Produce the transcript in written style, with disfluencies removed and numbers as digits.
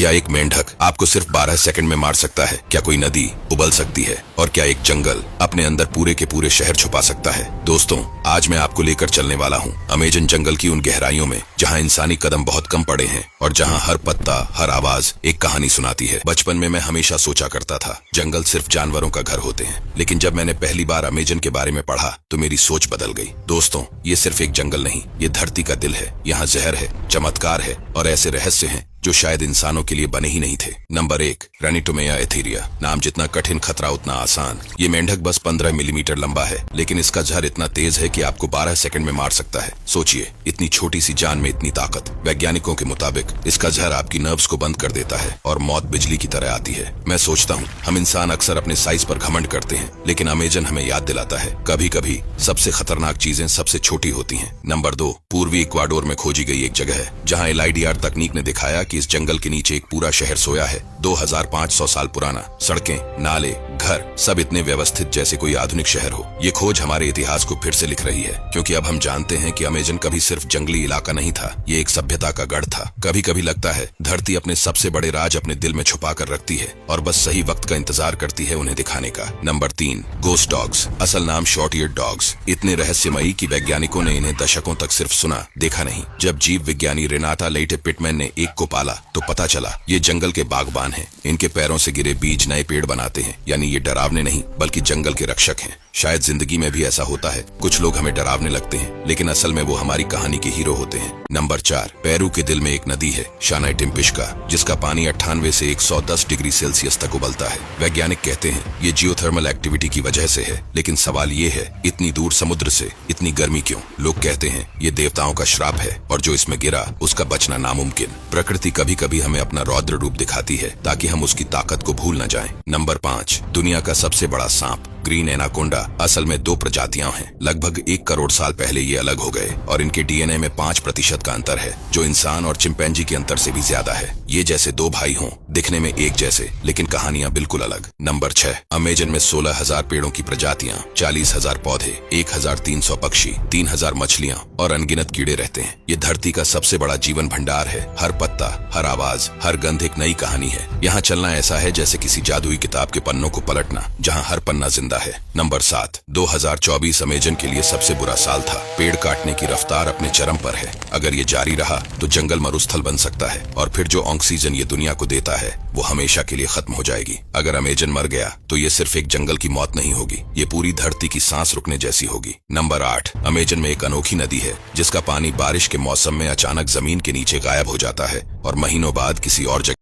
क्या एक मेंढक आपको सिर्फ 12 सेकंड में मार सकता है? क्या कोई नदी उबल सकती है? और क्या एक जंगल अपने अंदर पूरे के पूरे शहर छुपा सकता है? दोस्तों, आज मैं आपको लेकर चलने वाला हूँ अमेजन जंगल की उन गहराइयों में जहाँ इंसानी कदम बहुत कम पड़े हैं और जहाँ हर पत्ता, हर आवाज एक कहानी सुनाती है। बचपन में मैं हमेशा सोचा करता था जंगल सिर्फ जानवरों का घर होते हैं, लेकिन जब मैंने पहली बार अमेजन के बारे में पढ़ा तो मेरी सोच बदल गई। दोस्तों, ये सिर्फ एक जंगल नहीं, ये धरती का दिल है। यहाँ जहर है, चमत्कार है और ऐसे रहस्य हैं जो शायद इंसानों के लिए बने ही नहीं थे। Number 1, रैनिटोमेया Etheria. नाम जितना कठिन, खतरा उतना आसान। ये मेंढक बस 15 मिलीमीटर लंबा है, लेकिन इसका जहर इतना तेज है कि आपको 12 सेकंड में मार सकता है। सोचिए, इतनी छोटी सी जान में इतनी ताकत। वैज्ञानिकों के मुताबिक इसका जहर आपकी नर्व्स को बंद कर देता है और मौत बिजली की तरह आती है। मैं सोचता हूँ हम इंसान अक्सर अपने साइज पर घमंड करते हैं, लेकिन अमेजन हमें याद दिलाता है कभी कभी सबसे खतरनाक चीजें सबसे छोटी होती हैं। नंबर 2, पूर्वी इक्वाडोर में खोजी गई एक जगह है जहाँ LIDR तकनीक ने दिखाया कि इस जंगल के नीचे एक पूरा शहर सोया है, 2500 साल पुराना। सड़कें, नाले, घर सब इतने व्यवस्थित जैसे कोई आधुनिक शहर हो। ये खोज हमारे इतिहास को फिर से लिख रही है, क्योंकि अब हम जानते हैं कि अमेजन कभी सिर्फ जंगली इलाका नहीं था, ये एक सभ्यता का गढ़ था। कभी कभी लगता है धरती अपने सबसे बड़े राज अपने दिल में छुपा कर रखती है और बस सही वक्त का इंतजार करती है उन्हें दिखाने का। Number 3, ghost dogs. असल नाम शॉर्ट ईयर्ड डॉग्स। इतने रहस्यमयी कि वैज्ञानिकों ने इन्हें दशकों तक सिर्फ सुना, देखा नहीं। जब जीव विज्ञानी रेनाटा लेइटे पिटमैन ने एक को पाला तो पता चला ये जंगल के बागबान हैं। इनके पैरों से गिरे बीज नए पेड़ बनाते हैं, यानी ये डरावने नहीं बल्कि जंगल के रक्षक हैं। शायद जिंदगी में भी ऐसा होता है, कुछ लोग हमें डरावने लगते हैं, लेकिन असल में वो हमारी कहानी के हीरो होते हैं। नंबर 4, पेरू के दिल में एक नदी है, शानाई टिम्पिश्का, जिसका पानी 98 से 110 डिग्री सेल्सियस तक उबलता है। वैज्ञानिक कहते हैं ये जियोथर्मल एक्टिविटी की वजह से है, लेकिन सवाल ये है इतनी दूर समुद्र से इतनी गर्मी क्यों? लोग कहते हैं ये देवताओं का श्राप है और जो इसमें गिरा उसका बचना नामुमकिन। प्रकृति कभी कभी हमें अपना रौद्र रूप दिखाती है ताकि हम उसकी ताकत को भूल न जाएं। नंबर 5, दुनिया का सबसे बड़ा सांप, ग्रीन एनाकोंडा। असल में 2 प्रजातियां हैं, लगभग 1 करोड़ साल पहले ये अलग हो गए और इनके DNA में 5% का अंतर है, जो इंसान और चिंपैंजी के अंतर से भी ज्यादा है। ये जैसे 2 भाई हों, दिखने में एक जैसे, लेकिन कहानियां बिल्कुल अलग। नंबर 6, अमेजन में 16,000 पेड़ों की प्रजातियां, 40,000 पौधे, 1,300 पक्षी, 3,000 मछलियां और अनगिनत कीड़े रहते हैं। ये धरती का सबसे बड़ा जीवन भंडार है। हर पत्ता, हर आवाज, हर गंध एक नई कहानी है। यहाँ चलना ऐसा है जैसे किसी जादुई किताब के पन्नों को पलटना, जहाँ हर पन्ना जिंदा है। नंबर 7, 2024 अमेजन के लिए सबसे बुरा साल था। पेड़ काटने की रफ्तार अपने चरम पर है। अगर ये जारी रहा तो जंगल मरुस्थल बन सकता है और फिर जो ऑक्सीजन ये दुनिया को देता है वो हमेशा के लिए खत्म हो जाएगी। अगर अमेजन मर गया तो ये सिर्फ एक जंगल की मौत नहीं होगी, ये पूरी धरती की सांस रुकने जैसी होगी। नंबर 8, अमेजन में एक अनोखी नदी है जिसका पानी बारिश के मौसम में अचानक जमीन के नीचे गायब हो जाता है और महीनों बाद किसी और जगह